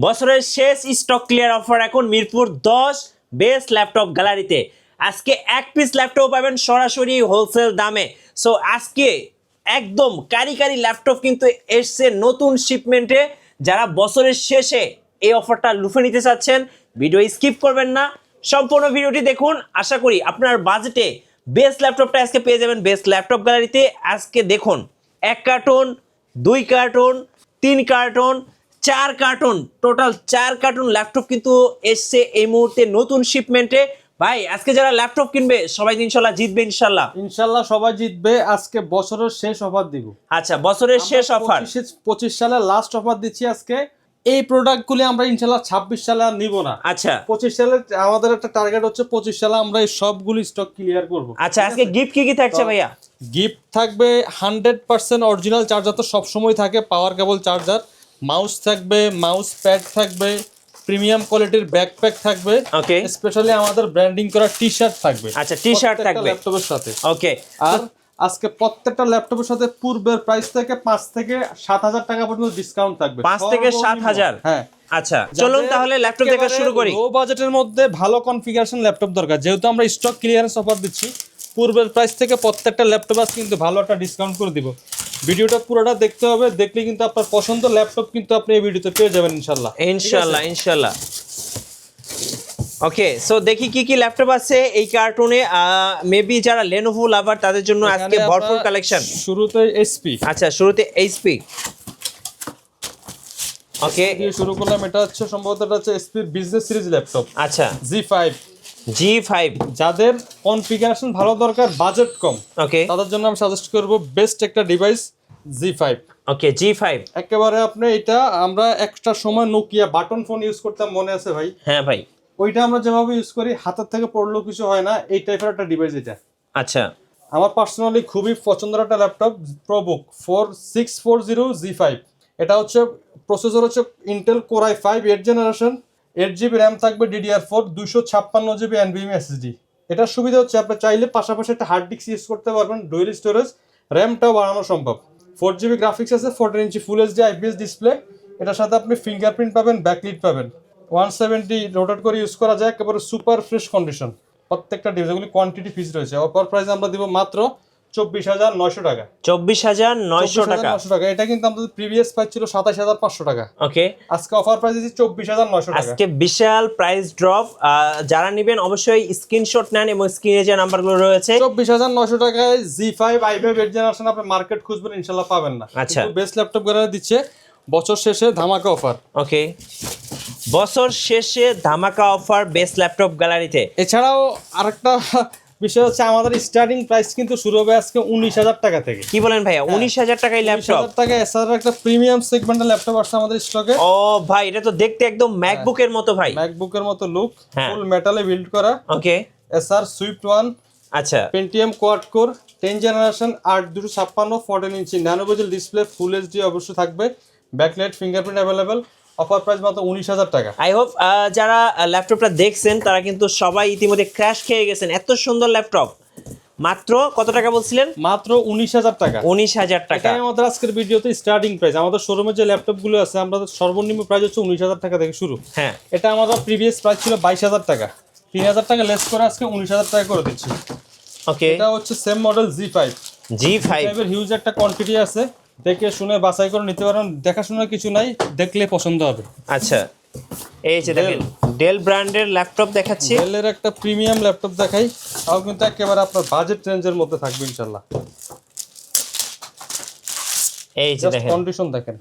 বছরের শেষ stock clear offer এখন মিরপুর 10 বেস্ট ল্যাপটপ গ্যালারিতে। আজকে এক পিস ল্যাপটপ পাবেন সরাসরি হোলসেল দামে। সো আজকে একদম কারি ল্যাপটপ কিন্তু এসছে নতুন শিপমেন্টে। যারা বছরের শেষে এই অফারটা লুফে নিতে চাচ্ছেন, ভিডিও স্কিপ করবেন না, সম্পূর্ণ ভিডিওটি দেখুন। আশা করি আপনার বাজেটে বেস্ট ল্যাপটপটা আজকে পেয়ে যাবেন বেস্ট ল্যাপটপ গ্যালারিতে। আজকে দেখুন 1 carton, 2 carton, 3 carton, 4 carton, total 4 carton laptop কিন্তু এসছে এই মুহূর্তে নতুন শিপমেন্টে। ভাই আজকে যারা ল্যাপটপ কিনবে সবাই ইনশাল্লাহ জিতবে। ইনশাল্লাহ সবাই জিতবে। আজকে বছরের শেষ অফার দিব। আচ্ছা, বছরের শেষ অফার 25 সালে লাস্ট অফার দিচ্ছি আজকে। এই প্রোডাক্টগুলি আমরা ইনশাল্লাহ 26 সালে আর নিব না। আচ্ছা, 25 সালে আমাদের একটা টার্গেট হচ্ছে 25 সালে আমরা এই সবগুলি স্টক ক্লিয়ার করব। আচ্ছা, আজকে গিফট কি থাকছে ভাইয়া? গিফট থাকবে 100% অরিজিনাল চার্জার, তো সবসময় থাকে, পাওয়ার কেবল চার্জার। মাউস থাকবে, মাউস প্যাড থাকবে, প্রিমিয়াম কোয়ালিটির ব্যাকপ্যাক থাকবে, ওকে, স্পেশালি আমাদের ব্র্যান্ডিং করা টি-শার্ট থাকবে। আচ্ছা, টি-শার্ট থাকবে ল্যাপটপের সাথে। ওকে, আর আজকে প্রত্যেকটা ল্যাপটপের সাথে পূর্বের প্রাইস থেকে 5 থেকে 7,000 টাকা পর্যন্ত ডিসকাউন্ট থাকবে। 5 থেকে 7,000? হ্যাঁ। আচ্ছা, চলুন তাহলে ল্যাপটপ দেখা শুরু করি। লো বাজেটের মধ্যে ভালো কনফিগারেশন ল্যাপটপ দরকার, যেহেতু আমরা স্টক ক্লিয়ারেন্স অফার দিচ্ছি, পূর্বের প্রাইস থেকে প্রত্যেকটা ল্যাপটপ আজ কিন্তু ভালো একটা ডিসকাউন্ট করে দিব। ভিডিওটা পুরোটা দেখতে হবে, দেখলে কিন্তু আপনার পছন্দ ল্যাপটপ কিন্তু আপনি এই ভিডিওতে পেয়ে যাবেন ইনশাআল্লাহ। ইনশাআল্লাহ। ওকে, সো দেখি কি ল্যাপটপ আছে এই কার্টুনে। মেবি যারা Lenovo লাভার তাদের জন্য আজকে ভরপুর কালেকশন। শুরুতে এইচপি। আচ্ছা, শুরুতে এইচপি। ওকে, দিয়ে শুরু করলাম। এটা হচ্ছে সম্ভবত এটা হচ্ছে এইচপির বিজনেস সিরিজ ল্যাপটপ। আচ্ছা, G5। যাদের কনফিগারেশন ভালো দরকার, বাজেট কম, ওকে, তাদের জন্য আমি সাজেস্ট করব বেস্ট একটা ডিভাইস G5। ওকে, G5 একেবারে আপনি এটা, আমরা একটা সময় নোকিয়া বাটন ফোন ইউজ করতাম, মনে আছে ভাই? হ্যাঁ ভাই, ওইটা আমরা যেভাবে ইউজ করি হাতের থেকে পড়লেও কিছু হয় না, এই টাইপের একটা ডিভাইস এটা। আচ্ছা, আমার পার্সোনালি খুবই পছন্দের একটা ল্যাপটপ, প্রোবুক 4640 G5। এটা হচ্ছে প্রসেসর হচ্ছে Intel core i5 8 generation, 8GB RAM থাকবে, DDR4, 256GB NVMe SSD। এটার সুবিধা হচ্ছে আপনি চাইলে পাশাপাশি একটা হার্ড ডিস্ক ইউজ করতে পারবেন, ডুয়েল স্টোরেজ, র্যামটাও বাড়ানো সম্ভব। 4GB গ্রাফিক্স আছে, 14 inch full HD IPS display. এটার সাথে আপনি ফিঙ্গারপ্রিন্ট পাবেন, ব্যাকলিট পাবেন, 170 রোটেট করে ইউজ করা যায়, একেবারে সুপার ফ্রেশ কন্ডিশন প্রত্যেকটা ডিভাইস। এগুলি কোয়ান্টিটি ফিক্সড রয়েছে। অফার প্রাইস আমরা দিব মাত্র 24,900 টাকা। 24,900 টাকা। এটা কিন্তু আমাদের প্রিভিয়াস প্রাইস ছিল 27,500 টাকা। ওকে, আজকে অফার প্রাইস দিচ্ছি 24,900 টাকা। আজকে বিশাল প্রাইস ড্রপ। যারা নেবেন অবশ্যই স্ক্রিনশট নেন এবং স্ক্রিনে যে নাম্বারগুলো রয়েছে। 24,900 টাকায় G5 i5 8 জেনারেশন আপনি মার্কেট খুঁজবেন ইনশাআল্লাহ পাবেন না। আচ্ছা, বেস্ট ল্যাপটপ গ্যালারি দিচ্ছে বছর শেষে ধামাকা অফার। ওকে, বছর শেষে ধামাকা অফার বেস্ট ল্যাপটপ গ্যালারিতে। এছাড়াও আরেকটা বিষয় হচ্ছে আমাদের স্টার্টিং প্রাইস কিন্তু শুরু হবে আজকে 19,000 টাকা থেকে। কি বলেন ভাইয়া? 19,000 টাকায় ল্যাপটপ? 19,000 টাকা। এছাড়া একটা প্রিমিয়াম সেগমেন্টের ল্যাপটপ আসছে আমাদের স্টকে। ও ভাই, এটা তো দেখতে একদম ম্যাকবুকের মতো ভাই। ম্যাকবুকের মতো লুক, হ্যাঁ। ফুল মেটালে বিল্ড করা। ওকে, এসআর সুইফট 1, আচ্ছা, Pentium quad core 10 generation, 8/256 14 inch nano bezel display, full HD অবশ্যই থাকবে, backlight, fingerprint available. Offer price মাত্র 19,000 টাকা। আই হোপ যারা ল্যাপটপটা দেখছেন তারা কিন্তু সবাই ইতিমধ্যে ক্র্যাশ খেয়ে গেছেন। এত সুন্দর ল্যাপটপ মাত্র কত টাকা বলছিলেন? মাত্র 19,000 টাকা। 19,000 টাকা। এটাই আমাদের আজকের ভিডিওতে স্টার্টিং প্রাইস। আমাদের শোরুমে যে ল্যাপটপগুলো আছে আমাদের সর্বনিম্ন প্রাইস হচ্ছে 19,000 টাকা থেকে শুরু। হ্যাঁ, এটা আমাদের প্রিভিয়াস প্রাইস ছিল 22,000 টাকা, 3,000 টাকা লেস করে আজকে 19,000 টাকা করে দিচ্ছি। ওকে, এটা হচ্ছে সেম মডেল G5 এর হিউজ একটা কোয়ান্টিটি আছে, দেখে শুনে বাছাই করে নিতে পারেন, দেখাশোনার কিছু নাই, দেখলে পছন্দ হবে। আচ্ছা, এই যে দেখেন ডেল ব্র্যান্ডের ল্যাপটপ দেখাচ্ছি। ডেলের একটা প্রিমিয়াম ল্যাপটপ দেখাই, তাও কিন্তু একেবারে আপনার বাজেট রেঞ্জের মধ্যে থাকবে ইনশাআল্লাহ। এই যে দেখেন, কন্ডিশন দেখেন,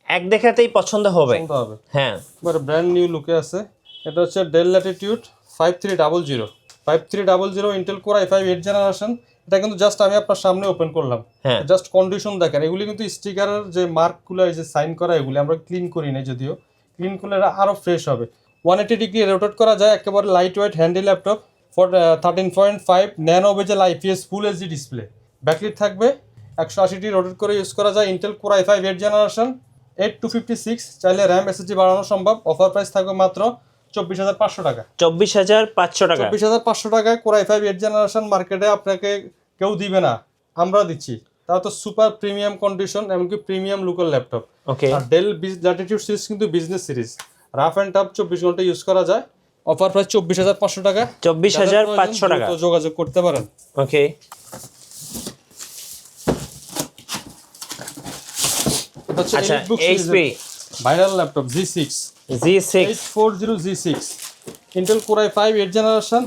এক দেখাতেই পছন্দ হবে। হ্যাঁ, এবারে ব্র্যান্ড নিউ লুকে আছে। এটা হচ্ছে del Latitude 5300 Intel core i5 8 generation. এটা কিন্তু জাস্ট আমি আপনার সামনে ওপেন করলাম, জাস্ট কন্ডিশন দেখেন। এগুলি কিন্তু স্টিকারের যে মার্কগুলো, এই যে সাইন করা, এগুলি আমরা ক্লিন করি না, যদিও ক্লিন করলে এটা আরও ফ্রেশ হবে। 180 ডিগ্রি রোটেট করা যায়, একেবারে light wait handy laptop, 13.5 nano বেজেল IPS full HD display, backlit থাকবে, 180 ডিগ্রি রোটেট করে ইউজ করা যায়, ইন্টেল কোর i5 8 জেনারেশন, 8256, চাইলে র্যাম SSD বাড়ানো সম্ভব। অফার প্রাইস থাকবে মাত্র 24,500 টাকা। 24,500 টাকা। 24,500 টাকায় কোর i5 8 জেনারেশন মার্কেটে আপনাকে কেউ দিবে না, আমরা দিচ্ছি। তাও তো সুপার প্রিমিয়াম কন্ডিশন, এমনকি প্রিমিয়াম লুকের ল্যাপটপ। ওকে আর ডেল ল্যাটিটিউড সিরিজ কিন্তু business series, rough and tough 24 ঘন্টা ইউজ করা যায়। অফার প্রাইস 24,500 টাকা। 24,500 টাকা, যোগাযোগ করতে পারেন। ওকে আচ্ছা HP viral laptop G6 840 G6 Intel Core i5 8th generation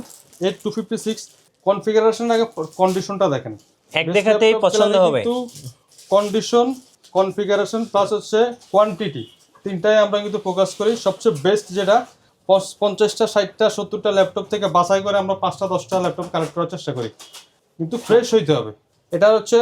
8256 configuration. আগে কন্ডিশনটা দেখেন, এক দেখাতেই পছন্দ হবে। কিন্তু কন্ডিশন, কনফিগারেশন প্লাস হচ্ছে কোয়ান্টিটি, তিনটাই আমরা কিন্তু ফোকাস করি। সবচেয়ে বেস্ট যেটা 50টা 60টা 70টা ল্যাপটপ থেকে বাছাই করে আমরা 5টা 10টা ল্যাপটপ কালেক্ট করার চেষ্টা করি, কিন্তু ফ্রেশ হইতে হবে। এটা হচ্ছে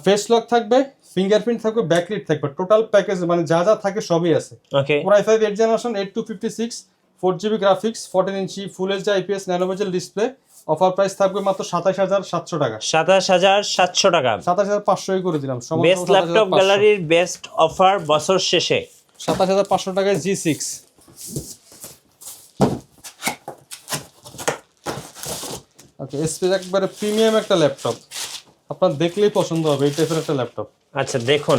ফেস লক থাকবে, ফিঙ্গারপ্রিন্ট থাকবে, ব্যাকলিট থাকবে, টোটাল প্যাকেজ মানে যা যা থাকে সবই আছে। Okay Core i5 8th generation 8256 4GB graphics 14 inch full HD IPS nano bezel display. Offer price থাকবে মাত্র 27,700 টাকা। 27,700 টাকা 27,500 করে দিলাম। বেস্ট ল্যাপটপ গ্যালারির বেস্ট অফার বছর শেষে 27,500 টাকায় G6। ওকে এসপি একবারে প্রিমিয়াম একটা ল্যাপটপ, আপনার দেখলেই পছন্দ হবে এই টাইপের একটা ল্যাপটপ। আচ্ছা দেখুন,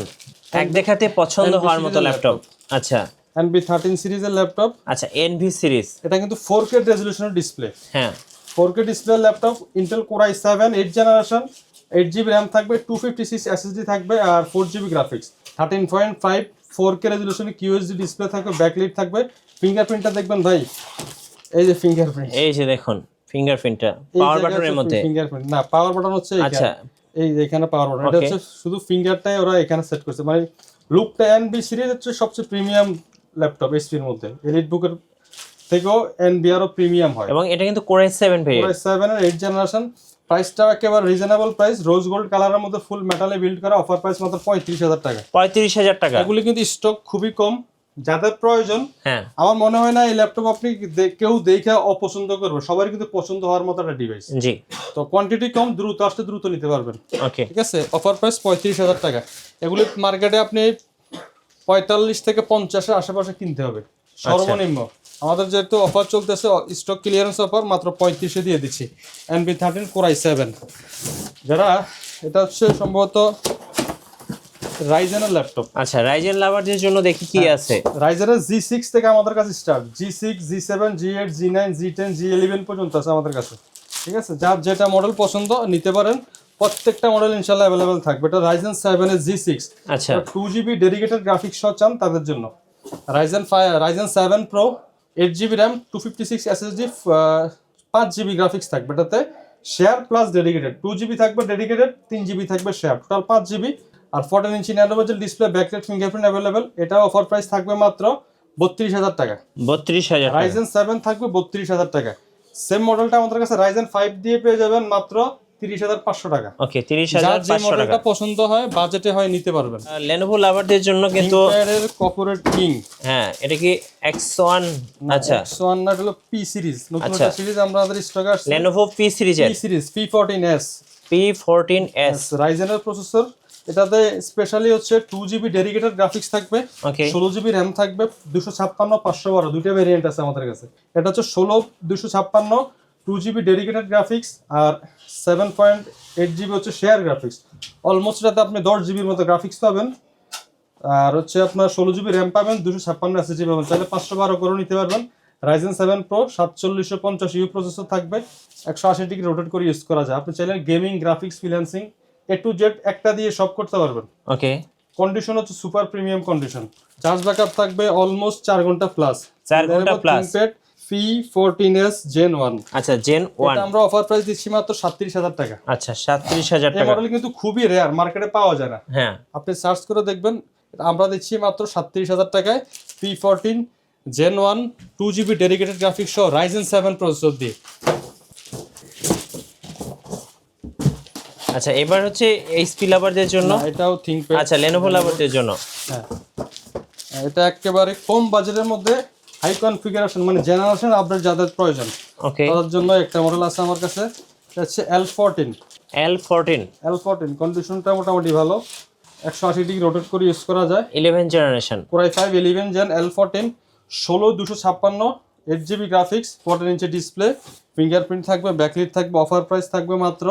এক দেখাতে পছন্দ হওয়ার মতো ল্যাপটপ। আচ্ছা NV13 সিরিজের ল্যাপটপ। আচ্ছা NV সিরিজ, এটা কিন্তু 4K রেজোলিউশনের ডিসপ্লে। হ্যাঁ 4K display laptop, Intel Core i7 8th generation 8GB RAM থাকবে, 256 SSD থাকবে আর 4GB graphics 13.5 4K রেজোলিউশনে QHD display থাকবে, ব্যাকলাইট থাকবে। ফিঙ্গারপ্রিন্টটা দেখবেন ভাই, এই যে ফিঙ্গারপ্রিন্ট, এই যে দেখুন ফিঙ্গারপ্রিন্টটা পাওয়ার বাটনের মধ্যে। ফিঙ্গারপ্রিন্ট না, পাওয়ার বাটন হচ্ছে আচ্ছা এই যে এখানে পাওয়ার বাটন, এটা হচ্ছে শুধু ফিঙ্গারটাই ওরা এখানে সেট করছে। মানে লুকটা NB সিরিজ হচ্ছে সবচেয়ে প্রিমিয়াম ল্যাপটপ এসপির মধ্যে, এলিট বুকের থেকেও NB আরও প্রিমিয়াম হয়। এবং এটা কিন্তু Core i7 variant, Core i7 এর 8th জেনারেশন। প্রাইসটা একেবারে রিজনেবল প্রাইস, রোজ গোল্ড কালারের মধ্যে ফুল মেটালে বিল্ড করা। অফার প্রাইস মাত্র 35,000 টাকা। 35,000 টাকা। এগুলি কিন্তু স্টক খুবই কম, যাদের প্রয়োজন। হ্যাঁ আমার মনে হয় না এই ল্যাপটপ আপনি কেউ দেখে অপছন্দ করবে, সবার কিন্তু পছন্দ হওয়ার মতো একটা ডিভাইস। জি তো কোয়ান্টিটি কম, দ্রুত আসতে দ্রুত নিতে পারবেন। ওকে ঠিক আছে, অফার প্রাইস 35,000 টাকা। এগুলি মার্কেটে আপনি 45 থেকে 50-এর আশেপাশে কিনতে হবে সর্বনিম্ন। আমাদের যেহেতু অফার চলতেছে, স্টক ক্লিয়ারেন্স অফার, মাত্র 35-এ দিয়ে দিচ্ছি। NV13 Core i7 যারা, এটা হচ্ছে সম্ভবত রাইজেনের ল্যাপটপ। আচ্ছা রাইজেন লাভারদের জন্য দেখি কি আছে। রাইজেনের G6 থেকে আমাদের কাছে start, G6 G7 G8 G9 G10 G11 পর্যন্ত আছে আমাদের কাছে। ঠিক আছে, যার যেটা মডেল পছন্দ নিতে পারেন, প্রত্যেকটা মডেল ইনশাআল্লাহ অ্যাভেলেবেল থাকবে। এটা Ryzen 7 এর G6। আচ্ছা 2GB ডেডিকেটেড গ্রাফিক্স সহ চান তাদের জন্য Ryzen 7 Pro 8GB RAM 256 SSD 5GB graphics থাকবে। এটাতে শেয়ার প্লাস ডেডিকেটেড 2GB থাকবে, ডেডিকেটেড 3GB থাকবে শেয়ার, টোটাল 5GB। আর 14 inch nano bezel display, backlight, fingerprint available. এটা অফার প্রাইস থাকবে মাত্র 32,000 টাকা। 32,000 টাকা। Ryzen 7 থাকবে 32,000 টাকা। সেম মডেলটা আমাদের কাছে Ryzen 5 দিয়ে পেয়ে যাবেন মাত্র 30,500 টাকা। ওকে যার যে 30,500 মডেলটা টাকা। পছন্দ হয়, বাজেটে হয়, নিতে পারবেন। Lenovo লাভারদের জন্য কিন্তু এর কর্পোরেট কিং, হ্যাঁ এটা কি X1? আচ্ছা X1 না, হলো P সিরিজ, নতুন একটা সিরিজ আমাদের স্টকে আসছে। Lenovo P সিরিজের P সিরিজ P14s P14s রাইজেনের প্রসেসর। এটাতে স্পেশালি হচ্ছে 2GB ডেডিকেটেড গ্রাফিক্স থাকবে, ওকে 16GB RAM থাকবে, 256 512 দুইটা ভেরিয়েন্ট আছে আমাদের কাছে। এটা হচ্ছে 16 256 2GB ডেডিকেটেড গ্রাফিক্স আর 7.8GB হচ্ছে শেয়ার গ্রাফিক্স। অলমোস্ট এটাতে আপনি 10GBর মতো গ্রাফিক্স পাবেন, আর হচ্ছে আপনার 16GB RAM পাবেন, 256 SSD পাবেন। চাইলে 512 করে নিতে পারবেন। Ryzen 7 Pro 4750U প্রসেসর থাকবে, 180 ডিগ্রি রোটেট করে ইউজ করা যায়। আপনি চাইলে gaming, graphics, freelancing A to Z একটা দিয়ে সব করতে পারবেন। ওকে কন্ডিশন হচ্ছে super premium condition. Charge backup থাকবে অলমোস্ট 4 ঘন্টা প্লাস। 4 ঘন্টা প্লাস। P14s Gen 1। আচ্ছা Gen 1 এটা আমরা অফার প্রাইস দিচ্ছি মাত্র 37,000 টাকা। আচ্ছা 37,000 এই টাকা। মডেল কিন্তু খুবই রেয়ার, মার্কেটে পাওয়া যায় না। হ্যাঁ আপনি সার্চ করে দেখবেন, আমরা দিচ্ছি মাত্র 37,000 টাকায় P14 Gen 1 2GB dedicated graphics সহ Ryzen 7 প্রসেসর দিয়ে। আচ্ছা এবার হচ্ছে HP লাভারদের জন্য, এটাও ThinkPad। আচ্ছা Lenovo লাভারদের জন্য। হ্যাঁ, এটা একেবারে কম বাজেটের মধ্যে হাই কনফিগারেশন, মানে জেনারেশন আপডেট যাদের প্রয়োজন ওকে তাদের জন্য একটা মডেল আছে আমার কাছে। এটা হচ্ছে L14 কন্ডিশনটা মোটামুটি ভালো, 180 ডিগ্রি রোটেট করে ইউজ করা যায়। 11 generation Core i5 11 Gen L14 16 256 8GB graphics, 14 inch display, fingerprint থাকবে, ব্যাকলিট থাকবে। অফার প্রাইস থাকবে মাত্র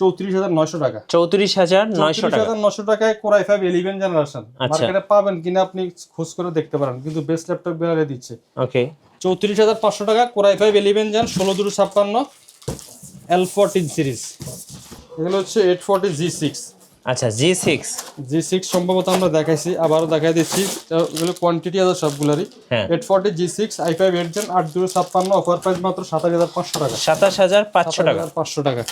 34,900 টাকা। 34,900 টাকা। 34,900 টাকায় Core i5 11 জেনারেশন মার্কেটে পাবেন কিনা আপনি খোঁজ করে দেখতে পারেন, কিন্তু বেস্ট ল্যাপটপ গ্যালারি দিচ্ছে। ওকে 34,500 টাকা Core i5 11 gen 16/256 L14 series. এগুলো হচ্ছে 840 G6। আচ্ছা G6 সম্ভবত আমরা দেখাইছি, আবারও দেখাই দিচ্ছি, এগুলো কোয়ান্টিটি আছে সবগুলোরই। হ্যাঁ 840 G6 i5 8 gen 8/256 offer price মাত্র 27,500 টাকা। 27,500 টাকা। 500 টাকা।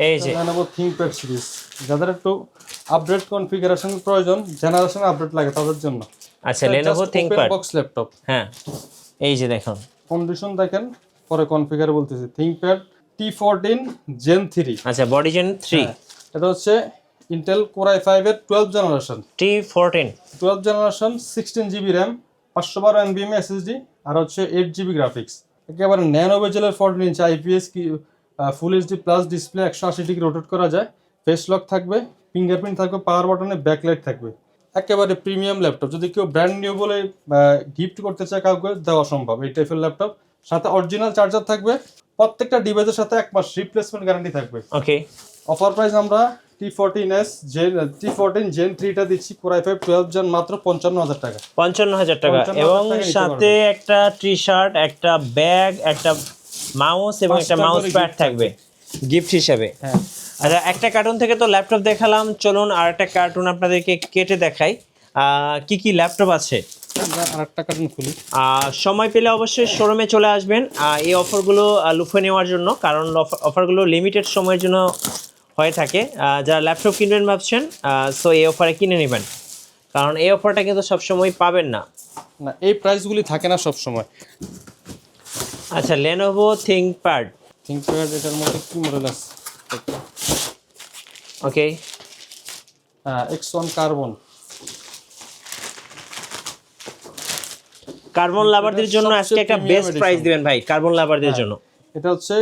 এই যে Lenovo ThinkPad সিরিজ, যাদের একটু আপডেট কনফিগারেশন প্রয়োজন, জেনারেশন আপডেট লাগে তাদের জন্য। আচ্ছা Lenovo ThinkPad বক্স ল্যাপটপ। হ্যাঁ এই যে দেখুন কন্ডিশন দেখেন, পরে কনফিগার বলতেছি। ThinkPad T14 Gen 3। আচ্ছা বডি জেন 3 এটা হচ্ছে Intel Core i5 এর 12 generation. T14 12 generation 16 GB RAM 512 NVMe SSD আর হচ্ছে 8 জিবি গ্রাফিক্স। একেবারে ন্যানো বেজেলের 14 ইঞ্চ IPS কি full HD plus display, 180 degree rotate করা যায়, ফেস লক থাকবে, ফিঙ্গারপ্রিন্ট থাকবে, পাওয়ার বাটনে ব্যাকলাইট থাকবে। একেবারে প্রিমিয়াম ল্যাপটপ, যদি কেউ ব্র্যান্ড নিউ বলে গিফট করতে চায় কাউকে দেওয়া সম্ভব এই টাইপের ল্যাপটপ। সাথে অরিজিনাল চার্জার থাকবে, প্রত্যেকটা ডিভাইসের সাথে 1 মাস রিপ্লেসমেন্ট গ্যারান্টি থাকবে। ওকে অফার প্রাইস আমরা T14 Gen 3 টা দিচ্ছি Core i5 12 জেন মাত্র 55,000 টাকা। 55,000 টাকা, 55,000 এবং টাকা নিতে সাথে একটা টি শার্ট, একটা ব্যাগ, একটা মাউস এবং একটা 5টা মাউস করে প্যাড gift থাকবে গিফট হিসেবে। হ্যাঁ আর একটা কার্টুন থেকে তো ল্যাপটপ দেখালাম, চলুন আর একটা কার্টুন আপনাদেরকে কেটে দেখাই কি কি ল্যাপটপ আছে। আরেকটা কার্টুন খুলি। সময় পেলে অবশ্যই শোরুমে চলে আসবেন এই অফারগুলো লুফে নেওয়ার জন্য, কারণ অফারগুলো লিমিটেড সময়ের জন্য হয়ে থাকে। যারা ল্যাপটপ কিনবেন ভাবছেন সো এই অফারে কিনে নেবেন, কারণ এই অফারটা কিন্তু সবসময় পাবেন না। না, এই প্রাইসগুলি থাকে না সব সময়। আচ্ছা Lenovo ThinkPad এটার মধ্যে কি মডেল আছে? ওকে X1 কার্বন লাভারদের জন্য আজকে একটা বেস্ট প্রাইস দিবেন ভাই, কার্বন লাভারদের জন্য। এটা হচ্ছে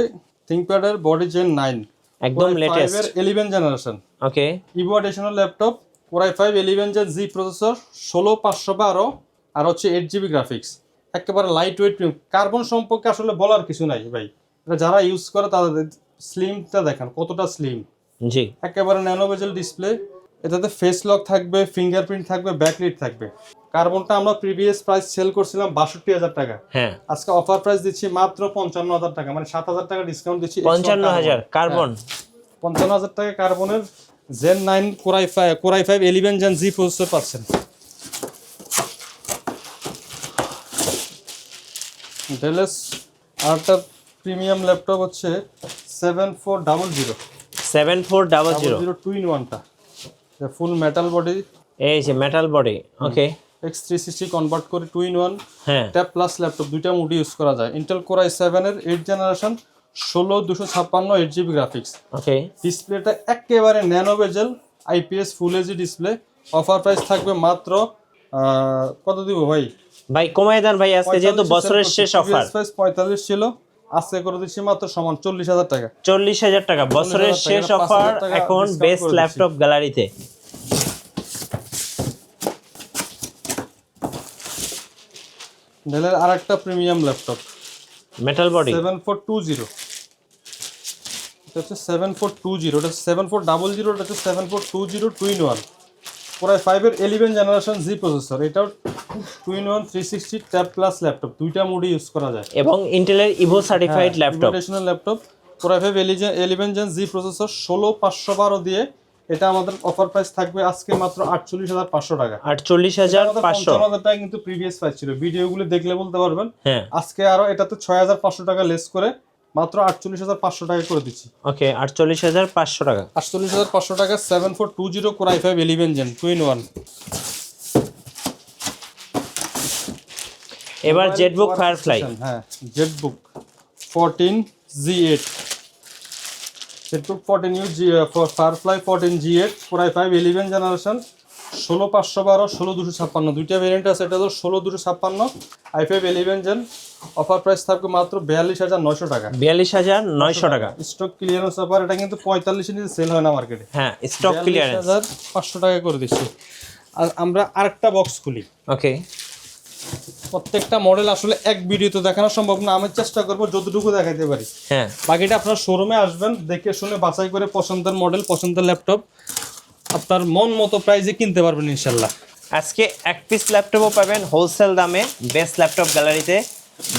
ThinkPad এর বডি জেন 9 একদম latest 11 generation. Okay Evo additional laptop Core i5 11 gen G processor 16512 আর হচ্ছে 8 জিবি গ্রাফিক্স। একেবারে লাইট ওয়েট। কার্বন সম্পর্কে আসলে বলার কিছু নাই ভাই, এটা যারা ইউজ করে তাদের স্লিমটা দেখেন কতটা স্লিম। জি একেবারে ন্যানো বেজেল ডিসপ্লে, এটাতে ফেস লক থাকবে, ফিঙ্গারপ্রিন্ট থাকবে, ব্যাকলাইট থাকবে। কার্বনটা আমরা প্রিভিয়াস প্রাইস সেল করছিলাম 62,000 টাকা, হ্যাঁ আজকে অফার প্রাইস দিচ্ছি মাত্র 55,000 টাকা, মানে 7,000 টাকা ডিসকাউন্ট দিচ্ছি। 55,000 কার্বন 55,000 টাকা কার্বনের Gen 9 Core i5 11 Gen Z processor পাচ্ছেন। ডেলেস আরেকটা প্রিমিয়াম ল্যাপটপ হচ্ছে 7400 2-in-1টা, ফুল মেটাল বডি। এই যে metal body okay X360 convert করে 2-in-1 হ্যাঁ ট্যাব প্লাস ল্যাপটপ, দুইটা মোডে ইউজ করা যায়। Intel Core i7 এর 8 জেনারেশন 16256 8 জিবি গ্রাফিক্স। ওকে ডিসপ্লেটা একেবারে ন্যানো বেজেল IPS full HD display. Offer price থাকবে মাত্র কত দিব ভাই? ভাই কমায় দেন ভাই, আজকে যেহেতু বছরের শেষ অফার। প্রাইস 45 ছিল, আজকে করে দিচ্ছি মাত্র সমান 40,000 টাকা। 40,000 টাকা বছরের শেষ অফার এখন বেস্ট ল্যাপটপ গ্যালারিতে। ডেলের আরেকটা প্রিমিয়াম ল্যাপটপ মেটাল বডি 7420, এটা হচ্ছে 7420, এটা হচ্ছে 7400, এটা হচ্ছে 7420 2-in-1 Core i5 এর 11 জেনারেশন Z প্রসেসর। এটাও 2-in-1 360 ট্যাব প্লাস ল্যাপটপ, দুইটা মোডে ইউজ করা যায় এবং ইন্টেলের Evo certified laptop. Educational laptop Core i5 11 gen Z processor 16512 দিয়ে। এটা আমাদের অফার প্রাইস থাকবে আজকে মাত্র 48,500 টাকা। 48,500 টাকা কিন্তু প্রিভিয়াস প্রাইস ছিল, ভিডিওগুলো দেখলে বলতে পারবেন। হ্যাঁ আজকে আরো এটাতে 6,500 টাকা লেস করে মাত্র 48,500 টাকা করে দিচ্ছি। ওকে 48,500 টাকা। 48,500 টাকা 7420 Core i5 11 জেন 2-in-1। এবার জেটবুক ফায়ারফ্লাই। হ্যাঁ Jetbook 14 G8, Jetbook 14 firefly 14 G8 Core i5 11 generation 16512 16256, দুইটা ভেরিয়েন্ট আছে। এটা হলো 16256 i5 11 জেন। অফার প্রাইস থাকবে মাত্র 42,900 টাকা। 42,900 টাকা স্টক ক্লিয়ারেন্স অফার, এটা কিন্তু 45 এর নিচে সেল হয় না মার্কেটে। হ্যাঁ স্টক ক্লিয়ারেন্স 42,500 টাকা করে দিচ্ছি। আর আমরা আরেকটা বক্স খুলি। ওকে প্রত্যেকটা মডেল আসলে এক ভিডিওতে দেখানো সম্ভব না, আমি চেষ্টা করবো যতটুকু দেখাতে পারি। হ্যাঁ, বাকিটা আপনার শোরুমে আসবেন, দেখে শুনে বাছাই করে পছন্দের মডেল, পছন্দের ল্যাপটপ আপনার মন মতো প্রাইসে কিনতে পারবেন ইনশাল্লাহ। আজকে এক পিস ল্যাপটপও পাবেন হোলসেল দামে বেস্ট ল্যাপটপ গ্যালারিতে।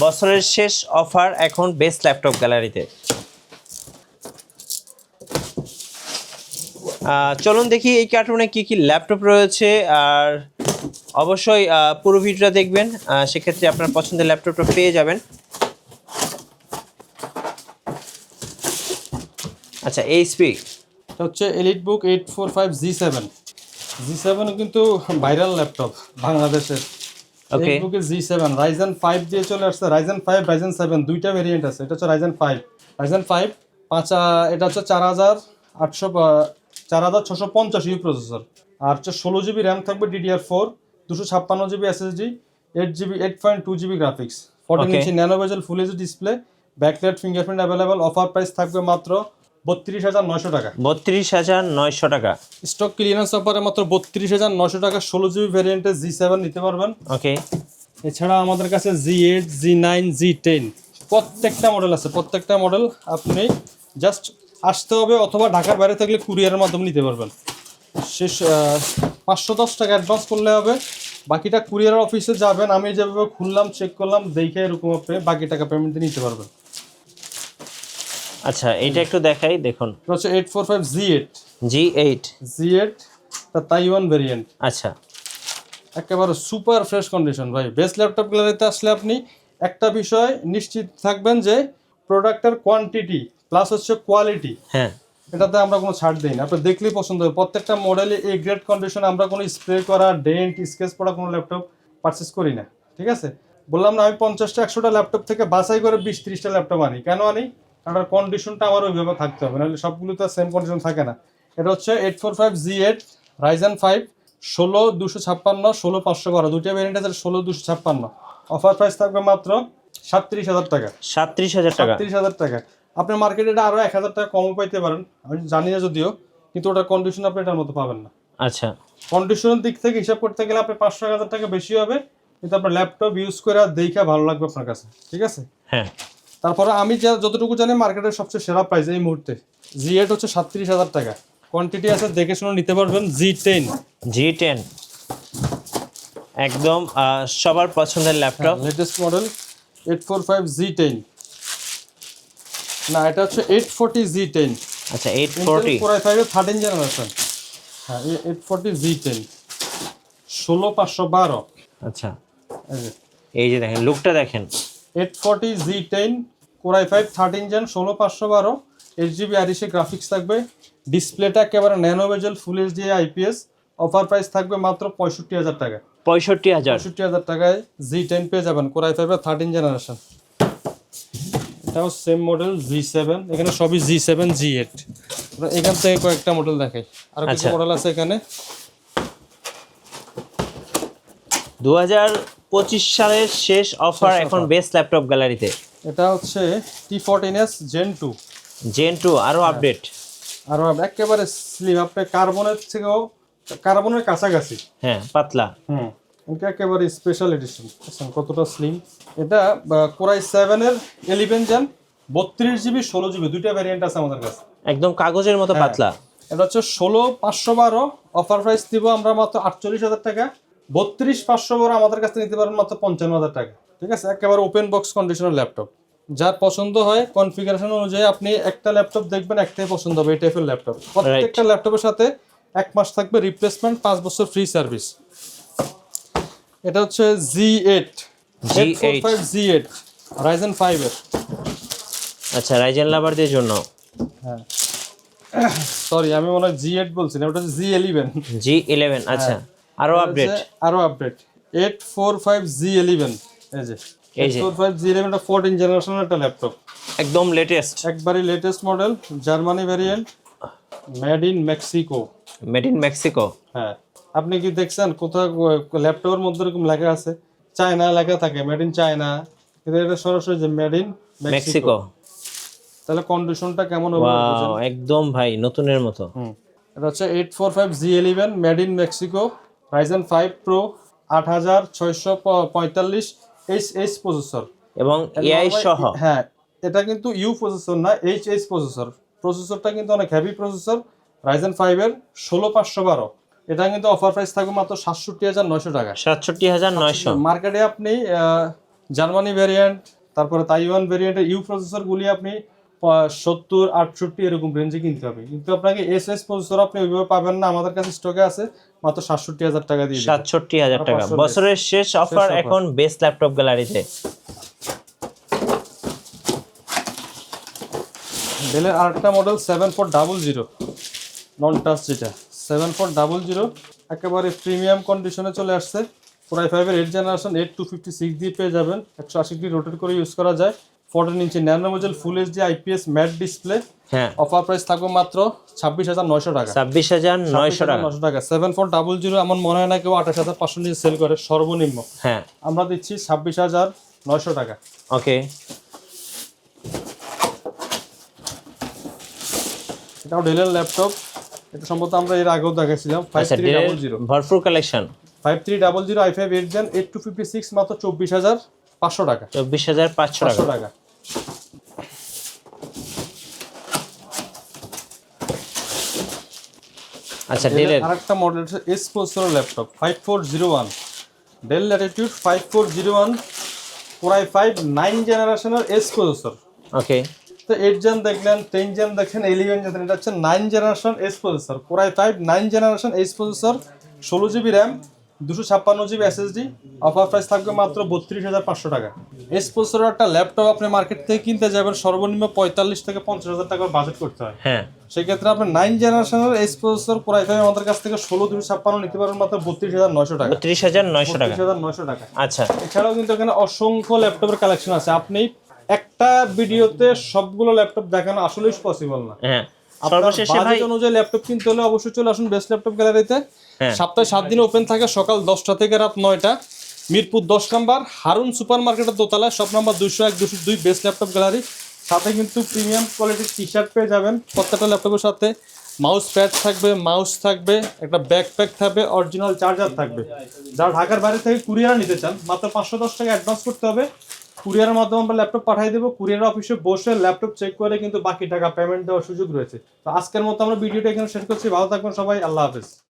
বছরের শেষ অফার এখন বেস্ট ল্যাপটপ গ্যালারিতে। চলুন দেখি এই কার্টুনে কি কি ল্যাপটপ রয়েছে, আর অবশ্যই পুরো ভিডিওটা দেখবেন, সেক্ষেত্রে আপনার পছন্দের ল্যাপটপটা পেয়ে যাবেন। আচ্ছা, এইচপি এটা হচ্ছে এলিটবুক 845 G7 কিন্তু ভাইরাল ল্যাপটপ বাংলাদেশের। ওকে, এলিটবুকের G7 রাইজেন 5 দিয়ে চলে আসছে, রাইজেন 5 রাইজেন 7 দুইটা ভেরিয়েন্ট আছে। এটা হচ্ছে রাইজেন 5 এটা হচ্ছে 4650 ইউ প্রসেসর, আর হচ্ছে 16 জিবি র্যাম থাকবে DDR4, 256 GB SSD, 8.2 GB graphics, 14 Okay. ইঞ্চি ন্যানো বেজেল full HD display, backlight fingerprint available. Offer price থাকবে মাত্র 32,900 টাকা। 32,900 টাকা। স্টক ক্লিয়ারেন্স অফারে মাত্র 32,900 টাকা 16 জিবি ভ্যারিয়েন্টের G7 নিতে পারবেন। ওকে, এছাড়া আমাদের কাছে G8, G9, G10 প্রত্যেকটা মডেল আছে। প্রত্যেকটা মডেল আপনি জাস্ট আসতে হবে, অথবা ঢাকার বাইরে থাকলে কুরিয়ারের মাধ্যমে নিতে পারবেন। শেষ 510 টাকা অ্যাডভান্স করলে হবে, বাকিটা কুরিয়ার অফিসে যাবেন, আমি যেভাবে খুললাম চেক করলাম দেখে এরকম আপনি বাকি টাকা পেমেন্ট নিতে পারবেন। আচ্ছা এটা একটু দেখাই, দেখুন এটা হচ্ছে 845 G8 G8। তা তাইওয়ান ভেরিয়েন্ট। আচ্ছা, একেবারে সুপার ফ্রেশ কন্ডিশন ভাই। বেস্ট ল্যাপটপ গ্যালারিতে আসলে আপনি একটা বিষয় নিশ্চিত থাকবেন যে প্রোডাক্টের কোয়ান্টিটি প্লাস হচ্ছে কোয়ালিটি, হ্যাঁ, এটাতে আমরা কোনো ছাড় দিই না। আপনি দেখলেই পছন্দ হবে। প্রত্যেকটা মডেলে এই গ্রেড কন্ডিশন, আমরা কোনো স্প্রে করা ডেন্ট স্কেচ পড়া কোনো ল্যাপটপ পারচেস করি না, ঠিক আছে? বললাম না, আমি 50টা 100টা ল্যাপটপ থেকে বাছাই করে 20-30টা ল্যাপটপ আনি। কেন আনি? কারণ কন্ডিশনটা আমার ওইভাবে থাকতে হবে, নাহলে সবগুলো তো সেম কন্ডিশন থাকে না। এটা হচ্ছে 845 G8 রাইজেন 5 16256 16512 দুইটা ভেরিয়েন্ট আছে। 16256 অফার প্রাইস থাকবে মাত্র 37,000 টাকা। 37,000 টাকা। 37,000 টাকা। আপনি মার্কেটে এটা আরো 1,000 টাকা কমও পাইতে পারেন, আমি জানি না যদিও, কিন্তু ওটার কন্ডিশন আপনি এটার মতো পাবেন না। আচ্ছা, কন্ডিশনের দিক থেকে হিসাব করতে গেলে আপনি 500-1,000 টাকা বেশি হবে, কিন্তু আপনার ল্যাপটপ ইউজ করে দেখা ভালো লাগবে আপনার কাছে, ঠিক আছে? হ্যাঁ, তারপরে আমি যতটুকু জানি মার্কেটের সবচেয়ে সেরা প্রাইস এই মুহূর্তে G8 হচ্ছে 37,000 টাকা। কোয়ান্টিটি আছে, দেখে শুনে নিতে পারবেন। G10 G10 একদম সবার পছন্দের ল্যাপটপ। লেটেস্ট মডেল 845 G10, না এটা হচ্ছে 840 G10। আচ্ছা, 840। Core i5 এর 13 জেনারেশন। হ্যাঁ, 840 G10 16512। আচ্ছা, এই যে এই যে দেখেন লুকটা দেখেন। 840 G10 Core i5 13 gen 16512, 8GB REC graphics থাকবে। ডিসপ্লেটা একেবারে ন্যানো বেজেল ফুল এইচডি IPS। অফার প্রাইস থাকবে মাত্র 65,000 টাকা। 65,000। 65,000 টাকায় G10 পেয়ে যাবেন, Core i5 এর 13 জেনারেশন। এটাও সেম মডেল G7, এখানে সবই G7 G8। এখান থেকে কয়েকটা মডেল দেখাই, আর কিছু মডেল আছে এখানে। 2025 সালের শেষ অফার এখন বেস্ট ল্যাপটপ গ্যালারিতে। এটা হচ্ছে T14s Gen 2। Gen 2 আরো আপডেট, আর একেবারে স্লিম, আপনি কার্বনের কাছাকাছি। হ্যাঁ, পাতলা। এটা একেবারে স্পেশাল এডিশন, কতটা স্লিম। এটা Core i7 এর 11 জেন 32GB 16GB দুইটা ভ্যারিয়েন্ট আছে আমাদের কাছে। একদম কাগজের মতো পাতলা। এটা হচ্ছে 16512। অফার প্রাইস দিব আমরা মাত্র 48,000 টাকা। 32,512 আমাদের কাছে নিতে পারেন মাত্র 55,000 টাকা, ঠিক আছে? একেবারে ওপেন বক্স কন্ডিশনার ল্যাপটপ, যার পছন্দ হয় কনফিগারেশন অনুযায়ী আপনি একটা ল্যাপটপ দেখবেন, একটাই পছন্দ হবে এই টাইপের ল্যাপটপ। প্রত্যেকটা ল্যাপটপের সাথে 1 মাস থাকবে রিপ্লেসমেন্ট, 5 বছর ফ্রি সার্ভিস। এটা হচ্ছে G8 G8 রাইজেন 5 এর। আচ্ছা, রাইজেন লাভারদের জন্য। হ্যাঁ, সরি আমি মনে হয় G8 বলছিলাম, ওটা হচ্ছে G11। G11 আচ্ছা, আরো আপডেট। 845 G11। এই যে 845 G11 এটা 14 জেনারেশনের একটা ল্যাপটপ, একদম লেটেস্ট, একবারই latest model, Germany variant, made in Mexico. Made in Mexico. হ্যাঁ, আপনি কি দেখছেন কোথাও ল্যাপটপের মধ্যে এরকম লেখা আছে? চায়না লেখা থাকে, মেড ইন চায়না, কিন্তু এটা সরাসরি যে মেড ইন মেক্সিকো। তাহলে কন্ডিশনটা কেমন হবে? ওয়াও, একদম ভাই নতুনের মতো। এটা হচ্ছে 845 G11 made in Mexico, Ryzen 5 pro 8645 H processor এবং এআই সহ। হ্যাঁ, এটা কিন্তু ইউ প্রসেসর না, এইচ প্রসেসর। প্রসেসরটা কিন্তু অনেক হেভি প্রসেসর, রাইজেন 5 এর 16512। এটা কিন্তু অফার প্রাইস থাকবে মাত্র 67900 টাকা। 67900। মার্কেটে আপনি জার্মানি ভেরিয়েন্ট, তারপরে তাইওয়ান ভেরিয়েন্টের ইউ প্রসেসরগুলি আপনি 70 68 এরকম রেঞ্জে কিনতে হবে, কিন্তু আপনাকে এস প্রসেসর আপনি ওইভাবে পাবেন না। আমাদের কাছে স্টকে আছে, মাত্র 67000 টাকা দিয়ে 67000 টাকা বছরের শেষ অফার এখন বেস্ট ল্যাপটপ গ্যালারিতে। ডেলের আরেকটা মডেল 7400 নন টাচ, যেটা 7400 একেবারে প্রিমিয়াম কন্ডিশনে চলে আসছে। কোরাই 5 এর 8 জেনারেশন 8256 দিয়ে পেয়ে যাবেন। 180 ডিগ্রি রোটেট করে ইউজ করা যায়। 14 inch nano bezel full HD IPS matte display. হ্যাঁ, অফার প্রাইস থাকবে মাত্র 26900 টাকা। 26900 টাকা। 7400 এমন মনে হয় না কেউ 28500 নিয়ে সেল করে সর্বনিম্ন। হ্যাঁ, আমরা দিচ্ছি 26900 টাকা। ওকে। এটাও ডেলের ল্যাপটপ, এটা সম্ভবত আমরা এর আগেও দেখাইছিলাম। আচ্ছা, 5300 ভরপুর কালেকশন। 5300 i5 8 gen 8256 মাত্র 24500 টাকা। 24500 টাকা। আচ্ছা, ডেলের আরেকটা মডেল হচ্ছে S processor laptop 5401, del Latitude 5401 core i 5 9 জেনারেশনের এস প্রসেসর। ওকে। তো 8 জেন দেখলেন, 10 জেন দেখেন, 11 জেন, এটা হচ্ছে 9 generation S processor. Core i 5 9 generation S processor, 16GB RAM, 256GB SSD. Offer price থাকবে মাত্র 32500 টাকা। এস প্রসেসর একটা ল্যাপটপ আপনি মার্কেট থেকে কিনতে যাবেন সর্বনিম্ন 45 থেকে 50000 টাকার বাজেট করতে হয়। হ্যাঁ, সেক্ষেত্রে আপনি 9 জেনারেশনের এস প্রসেসর কোরাই 5 আমাদের কাছ থেকে 16256 নিতে পারবেন মাত্র 32900 টাকা। 32900 টাকা। 32900 টাকা। আচ্ছা, এছাড়াও কিন্তু এখানে অসংখ্য ল্যাপটপের কালেকশন আছে। আপনি একটা ভিডিওতে সবগুলো ল্যাপটপ দেখানো আসলেই পসিবল না। হ্যাঁ, সর্বশেষে ভাই বাজেট অনুযায়ী ল্যাপটপ কিনতে হলে অবশ্যই চলে আসুন বেস্ট ল্যাপটপ গ্যালারিতে। হ্যাঁ, সপ্তাহে 7 দিন ওপেন থাকে, সকাল 10টা থেকে রাত 9টা। মিরপুর 10 নম্বর হারুন সুপার মার্কেটের দোতলায়, shop number 201 202 best laptop gallery. সাথে কিন্তু প্রিমিয়াম কোয়ালিটির টি শার্ট পেয়ে যাবেন। প্রত্যেকটা ল্যাপটপের সাথে মাউস প্যাড থাকবে, মাউস থাকবে, একটা ব্যাকপ্যাক থাকবে, অরিজিনাল চার্জার থাকবে। যারা ঢাকার বাইরে থেকে কুরিয়ার নিতে চান, মাত্র 510 টাকা অ্যাডভান্স করতে হবে। কুরিয়ারের মাধ্যমে আমরা ল্যাপটপ পাঠিয়ে দেবো। কুরিয়ার অফিসে বসে ল্যাপটপ চেক করে কিন্তু বাকি টাকা পেমেন্ট দেওয়ার সুযোগ রয়েছে। তো আজকের মতো আমরা ভিডিওটা এখানে শেষ করছি। ভালো থাকবেন সবাই, আল্লাহ হাফেজ।